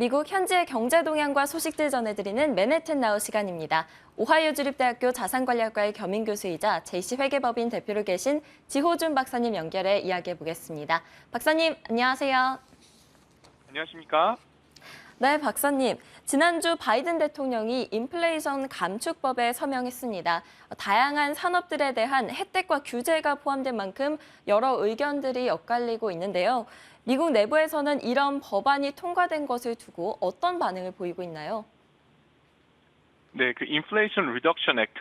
미국 현지의 경제 동향과 소식들 전해드리는 맨해튼 나우 시간입니다. 오하이오 주립대학교 자산관리학과의 겸임 교수이자 JC 회계법인 대표로 계신 지호준 박사님 연결해 이야기해 보겠습니다. 박사님, 안녕하세요. 안녕하십니까? 네, 박사님. 지난주 바이든 대통령이 인플레이션 감축법에 서명했습니다. 다양한 산업들에 대한 혜택과 규제가 포함된 만큼 여러 의견들이 엇갈리고 있는데요. 미국 내부에서는 이런 법안이 통과된 것을 두고 어떤 반응을 보이고 있나요? 네, 그 Inflation Reduction Act,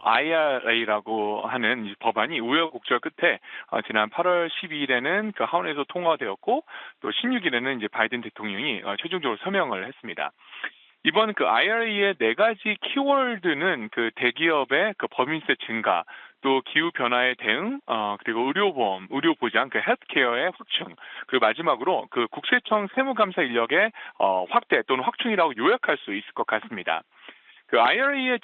IRA라고 하는 이 법안이 우여곡절 끝에 지난 8월 12일에는 그 하원에서 통과되었고 또 16일에는 이제 바이든 대통령이 최종적으로 서명을 했습니다. 이번 그 IRA의 네 가지 키워드는 그 대기업의 그 법인세 증가, 또 기후 변화에 대응, 그리고 의료보험, 의료보장, 그 헬스케어의 확충, 그리고 마지막으로 그 국세청 세무감사 인력의 확대 또는 확충이라고 요약할 수 있을 것 같습니다. 그 IRA의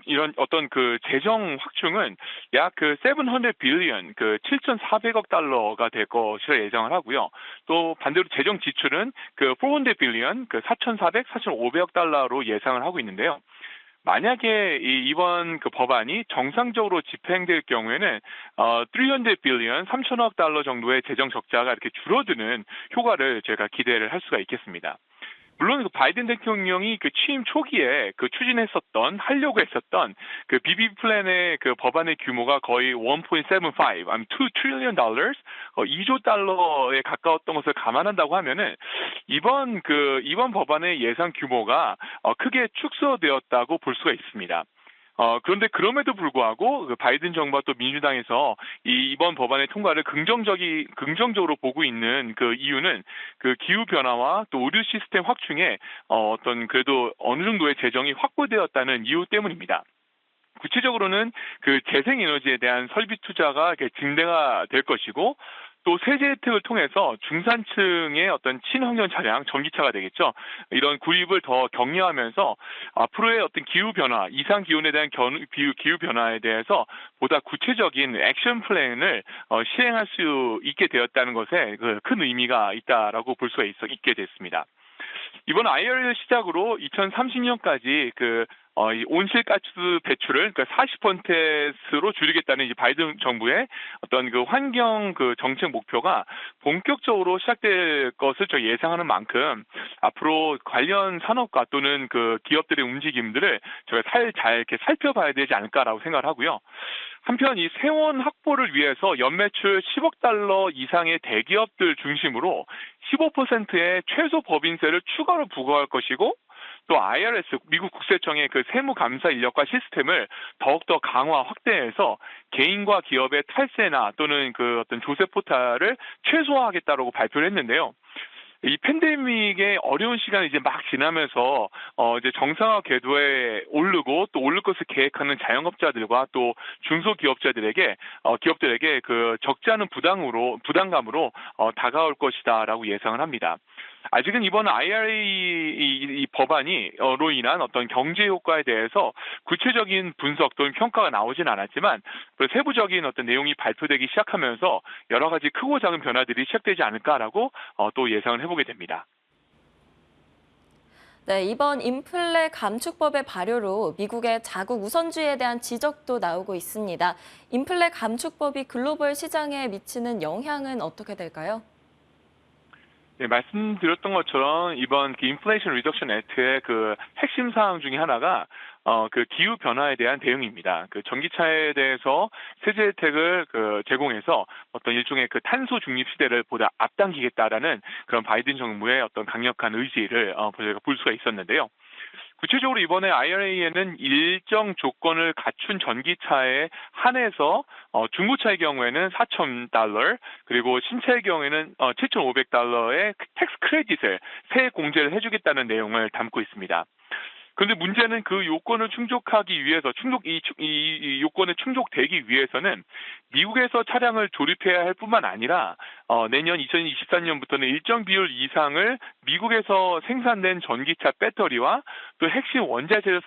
이런 어떤 그 재정 확충은 약 그 700 빌리언, 그 7,400억 달러가 될 것이라 예상을 하고요. 또 반대로 재정 지출은 그 400 빌리언, 그 4,400, 4,500억 달러로 예상을 하고 있는데요. 만약에 이번 그 법안이 정상적으로 집행될 경우에는 300 빌리언, 3천억 달러 정도의 재정 적자가 이렇게 줄어드는 효과를 제가 기대를 할 수가 있겠습니다. 물론 그 바이든 대통령이 그 취임 초기에 그 하려고 했었던 그 BB 플랜의 그 법안의 규모가 거의 1.75, 2 trillion dollars, 2조 달러에 가까웠던 것을 감안한다고 하면은 이번 법안의 예상 규모가 크게 축소되었다고 볼 수가 있습니다. 그런데 그럼에도 불구하고 그 바이든 정부와 또 민주당에서 이번 법안의 통과를 긍정적으로 보고 있는 그 이유는 그 기후 변화와 또 의료 시스템 확충에 어떤 그래도 어느 정도의 재정이 확보되었다는 이유 때문입니다. 구체적으로는 그 재생에너지에 대한 설비 투자가 이렇게 증대가 될 것이고 또 세제 혜택을 통해서 중산층의 어떤 친환경 차량, 전기차가 되겠죠. 이런 구입을 더 격려하면서 앞으로의 어떤 기후 변화, 이상 기온에 대한 기후 변화에 대해서 보다 구체적인 액션 플랜을 시행할 수 있게 되었다는 것에 그 큰 의미가 있다라고 볼 수가 있게 됐습니다. 이번 IRA를 시작으로 2030년까지 이 온실가스 배출을 그러니까 40%로 줄이겠다는 이제 바이든 정부의 어떤 그 환경 그 정책 목표가 본격적으로 시작될 것을 저 예상하는 만큼 앞으로 관련 산업과 또는 그 기업들의 움직임들을 저희가 잘 이렇게 살펴봐야 되지 않을까라고 생각을 하고요. 한편 이 세원 확보를 위해서 연매출 10억 달러 이상의 대기업들 중심으로 15%의 최소 법인세를 추가로 부과할 것이고 또 IRS, 미국 국세청의 그 세무 감사 인력과 시스템을 더욱더 강화 확대해서 개인과 기업의 탈세나 또는 그 어떤 조세 포탈을 최소화하겠다라고 발표를 했는데요. 이 팬데믹의 어려운 시간이 이제 막 지나면서 이제 정상화 궤도에 오르고 또 오를 것을 계획하는 자영업자들과 또 기업들에게 그 적지 않은 부담감으로 다가올 것이다라고 예상을 합니다. 아직은 이번 IRA 이 법안이로 인한 어떤 경제 효과에 대해서 구체적인 분석 또는 평가가 나오진 않았지만 그 세부적인 어떤 내용이 발표되기 시작하면서 여러 가지 크고 작은 변화들이 시작되지 않을까라고 또 예상을 해보게 됩니다. 네, 이번 인플레 감축법의 발효로 미국의 자국 우선주의에 대한 지적도 나오고 있습니다. 인플레 감축법이 글로벌 시장에 미치는 영향은 어떻게 될까요? 네, 말씀드렸던 것처럼 이번 그 인플레이션 리덕션 액트의 그 핵심 사항 중에 하나가 그 기후 변화에 대한 대응입니다. 그 전기차에 대해서 세제 혜택을 그 제공해서 어떤 일종의 그 탄소 중립 시대를 보다 앞당기겠다라는 그런 바이든 정부의 어떤 강력한 의지를 저희가 볼 수가 있었는데요. 구체적으로 이번에 IRA에는 일정 조건을 갖춘 전기차에 한해서 중고차의 경우에는 4,000달러 그리고 신차의 경우에는 7,500달러의 텍스 크레딧을 세액 공제를 해주겠다는 내용을 담고 있습니다. 그런데 문제는 그 요건을 충족하기 위해서 이 요건에 충족되기 위해서는 미국에서 차량을 조립해야 할 뿐만 아니라 내년 2024년부터는 일정 비율 이상을 미국에서 생산된 전기차 배터리와 또 핵심 원자재를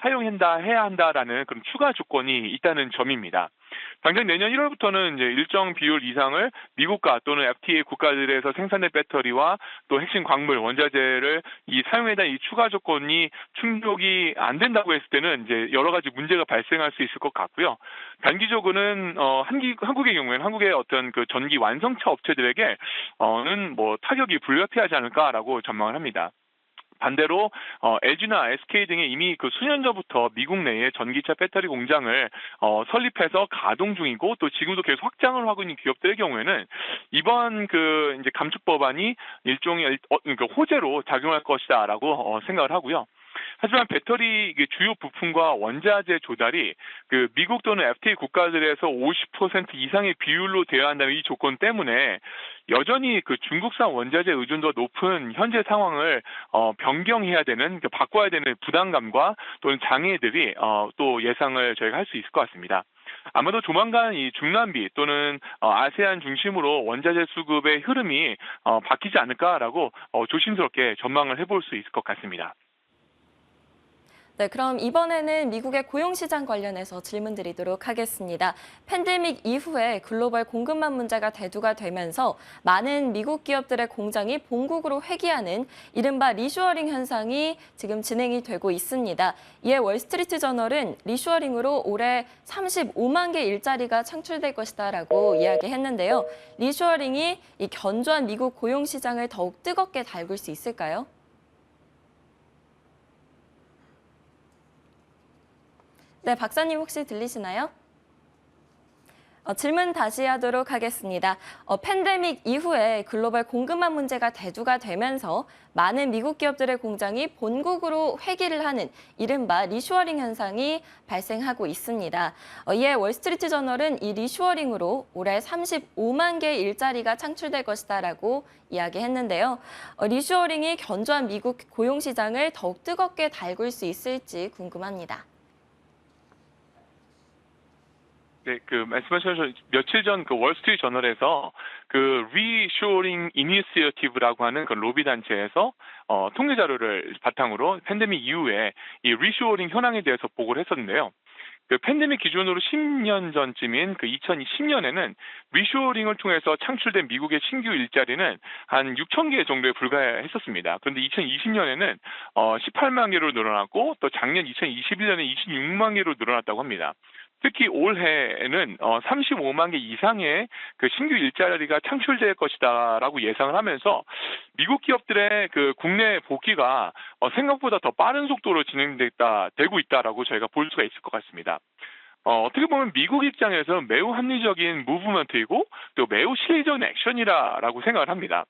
해야 한다라는 그런 추가 조건이 있다는 점입니다. 당장 내년 1월부터는 이제 일정 비율 이상을 미국과 또는 FTA 국가들에서 생산된 배터리와 또 핵심 광물, 원자재를 이 사용에 대한 이 추가 조건이 충족이 안 된다고 했을 때는 이제 여러 가지 문제가 발생할 수 있을 것 같고요. 단기적으로는 한국의 경우에는 한국의 어떤 그 전기 완성차 업체들에게는 뭐 타격이 불가피하지 않을까라고 전망을 합니다. 반대로 LG나 SK 등이 이미 그 수년 전부터 미국 내에 전기차 배터리 공장을 설립해서 가동 중이고 또 지금도 계속 확장을 하고 있는 기업들의 경우에는 이번 그 이제 감축 법안이 일종의 그러니까 호재로 작용할 것이다라고 생각을 하고요. 하지만 배터리 주요 부품과 원자재 조달이 그 미국 또는 FTA 국가들에서 50% 이상의 비율로 되어야 한다는 이 조건 때문에 여전히 그 중국산 원자재 의존도가 높은 현재 상황을 변경해야 되는, 바꿔야 되는 부담감과 또는 장애들이 또 예상을 저희가 할 수 있을 것 같습니다. 아마도 조만간 이 중남미 또는 아세안 중심으로 원자재 수급의 흐름이 바뀌지 않을까라고 조심스럽게 전망을 해볼 수 있을 것 같습니다. 네, 그럼 이번에는 미국의 고용시장 관련해서 질문 드리도록 하겠습니다. 팬데믹 이후에 글로벌 공급망 문제가 대두가 되면서 많은 미국 기업들의 공장이 본국으로 회귀하는 이른바 리쇼어링 현상이 지금 진행이 되고 있습니다. 이에 월스트리트 저널은 리쇼어링으로 올해 35만 개 일자리가 창출될 것이다라고 이야기했는데요. 리쇼어링이 이 견조한 미국 고용시장을 더욱 뜨겁게 달굴 수 있을까요? 네, 박사님 혹시 들리시나요? 질문 다시 하도록 하겠습니다. 팬데믹 이후에 글로벌 공급망 문제가 대두가 되면서 많은 미국 기업들의 공장이 본국으로 회귀를 하는 이른바 리쇼어링 현상이 발생하고 있습니다. 이에 월스트리트 저널은 이 리쇼어링으로 올해 35만 개의 일자리가 창출될 것이다라고 이야기했는데요. 리쇼어링이 견조한 미국 고용 시장을 더욱 뜨겁게 달굴 수 있을지 궁금합니다. 네, 그 말씀하신 며칠 전 그 월스트리트 저널에서 그 리쇼어링 이니시어티브라고 하는 그 로비 단체에서 통계 자료를 바탕으로 팬데믹 이후에 이 리쇼어링 현황에 대해서 보고를 했었는데요. 그 팬데믹 기준으로 10년 전쯤인 그 2010년에는 리쇼어링을 통해서 창출된 미국의 신규 일자리는 한 6천 개 정도에 불과했었습니다. 그런데 2020년에는 18만 개로 늘어났고 또 작년 2021년에 26만 개로 늘어났다고 합니다. 특히 올해에는 35만 개 이상의 그 신규 일자리가 창출될 것이다라고 예상을 하면서 미국 기업들의 그 국내 복귀가 생각보다 더 빠른 속도로 되고 있다라고 저희가 볼 수가 있을 것 같습니다. 어떻게 보면 미국 입장에서 매우 합리적인 무브먼트이고 또 매우 실리적인 액션이라고 생각을 합니다.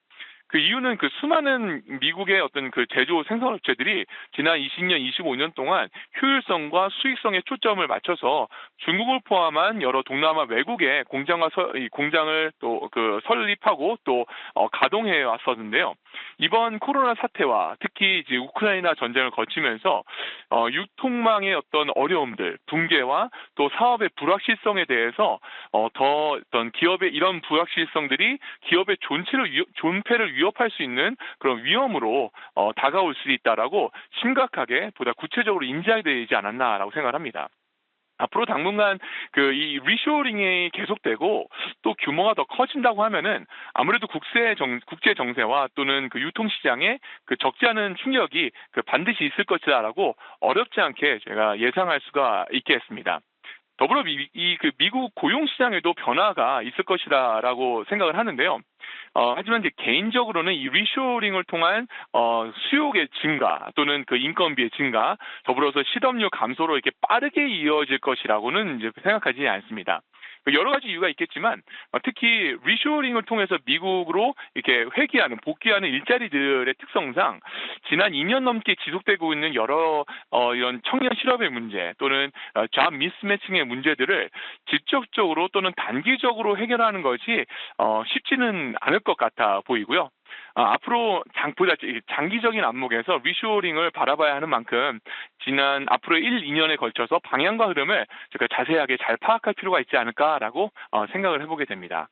그 이유는 그 수많은 미국의 어떤 그 제조 생산업체들이 지난 20년, 25년 동안 효율성과 수익성에 초점을 맞춰서 중국을 포함한 여러 동남아 외국의 공장을 또 그 설립하고 또 가동해 왔었는데요. 이번 코로나 사태와 특히 이제 우크라이나 전쟁을 거치면서 유통망의 어떤 어려움들, 붕괴와 또 사업의 불확실성에 대해서 더 어떤 기업의 이런 불확실성들이 기업의 존폐를 위협할 수 있는 그런 위험으로 다가올 수 있다라고 심각하게 보다 구체적으로 인지되지 않았나라고 생각합니다. 앞으로 당분간 그 이 리쇼어링이 계속되고 또 규모가 더 커진다고 하면은 아무래도 국제 정세와 또는 그 유통 시장에 그 적지 않은 충격이 그 반드시 있을 것이다라고 어렵지 않게 제가 예상할 수가 있겠습니다. 더불어 그 미국 고용 시장에도 변화가 있을 것이다라고 생각을 하는데요. 하지만 이제 개인적으로는 이 리쇼어링을 통한 수요의 증가 또는 그 인건비의 증가, 더불어서 실업률 감소로 이렇게 빠르게 이어질 것이라고는 이제 생각하지 않습니다. 여러 가지 이유가 있겠지만 특히 리쇼어링을 통해서 미국으로 이렇게 복귀하는 일자리들의 특성상 지난 2년 넘게 지속되고 있는 여러 이런 청년 실업의 문제 또는 잡 미스매칭의 문제들을 직접적으로 또는 단기적으로 해결하는 것이 쉽지는 않을 것 같아 보이고요. 앞으로 보다 장기적인 안목에서 리쇼어링을 바라봐야 하는 만큼 앞으로 1, 2년에 걸쳐서 방향과 흐름을 제가 자세하게 잘 파악할 필요가 있지 않을까라고 생각을 해보게 됩니다.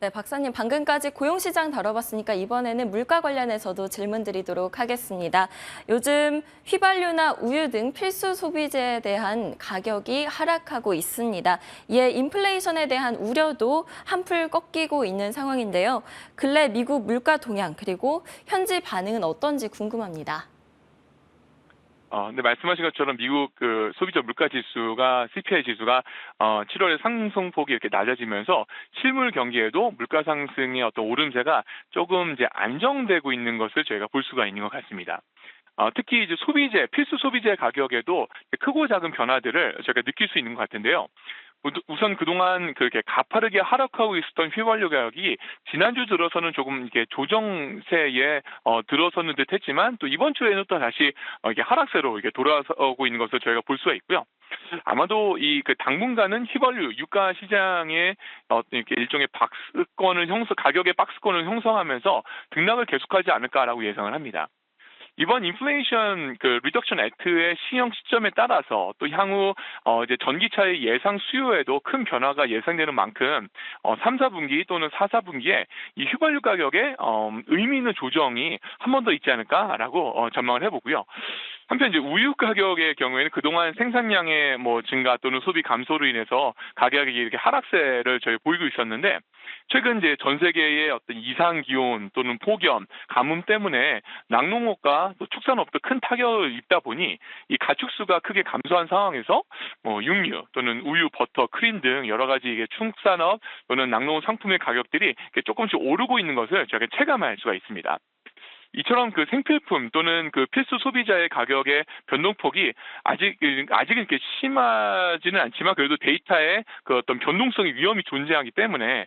네, 박사님 방금까지 고용시장 다뤄봤으니까 이번에는 물가 관련해서도 질문 드리도록 하겠습니다. 요즘 휘발유나 우유 등 필수 소비재에 대한 가격이 하락하고 있습니다. 이에 인플레이션에 대한 우려도 한풀 꺾이고 있는 상황인데요. 근래 미국 물가 동향 그리고 현지 반응은 어떤지 궁금합니다. 네, 말씀하신 것처럼 미국 그 소비자 물가 지수가 CPI 지수가 7월에 상승폭이 이렇게 낮아지면서 실물 경기에도 물가 상승의 어떤 오름세가 조금 이제 안정되고 있는 것을 저희가 볼 수가 있는 것 같습니다. 특히 이제 소비재, 필수 소비재 가격에도 크고 작은 변화들을 저희가 느낄 수 있는 것 같은데요. 우선 그동안 그렇게 가파르게 하락하고 있었던 휘발유 가격이 지난주 들어서는 조금 이게 조정세에 들어서는 듯했지만 또 이번 주에는 또 다시 이게 하락세로 이게 돌아오고 있는 것을 저희가 볼 수가 있고요. 아마도 이 그 당분간은 휘발유 유가 시장에 이렇게 일종의 가격의 박스권을 형성하면서 등락을 계속하지 않을까라고 예상을 합니다. 이번 인플레이션 그 리덕션 액트의 시행 시점에 따라서 또 향후 이제 전기차의 예상 수요에도 큰 변화가 예상되는 만큼 3, 4분기 또는 4, 4분기에 이 휘발유 가격에 의미 있는 조정이 한 번 더 있지 않을까라고 전망을 해보고요. 한편 이제 우유 가격의 경우에는 그동안 생산량의 뭐 증가 또는 소비 감소로 인해서 가격이 이렇게 하락세를 저희 보이고 있었는데 최근 이제 전 세계의 어떤 이상 기온 또는 폭염, 가뭄 때문에 낙농업과 또 축산업도 큰 타격을 입다 보니 이 가축수가 크게 감소한 상황에서 뭐 육류 또는 우유, 버터, 크림 등 여러 가지 이게 축산업 또는 낙농업 상품의 가격들이 조금씩 오르고 있는 것을 저희가 체감할 수가 있습니다. 이처럼 그 생필품 또는 그 필수 소비자의 가격의 변동폭이 아직은 이렇게 심하지는 않지만 그래도 데이터의 그 어떤 변동성의 위험이 존재하기 때문에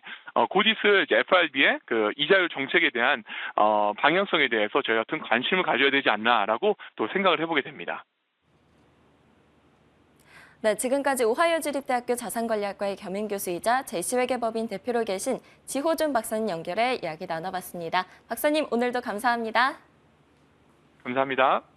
곧 있을 FRB의 그 이자율 정책에 대한 방향성에 대해서 저희 같은 관심을 가져야 되지 않나라고 또 생각을 해보게 됩니다. 네, 지금까지 오하이오 주립대학교 자산관리학과의 겸임 교수이자 제시회계법인 대표로 계신 지호준 박사님 연결해 이야기 나눠봤습니다. 박사님, 오늘도 감사합니다. 감사합니다.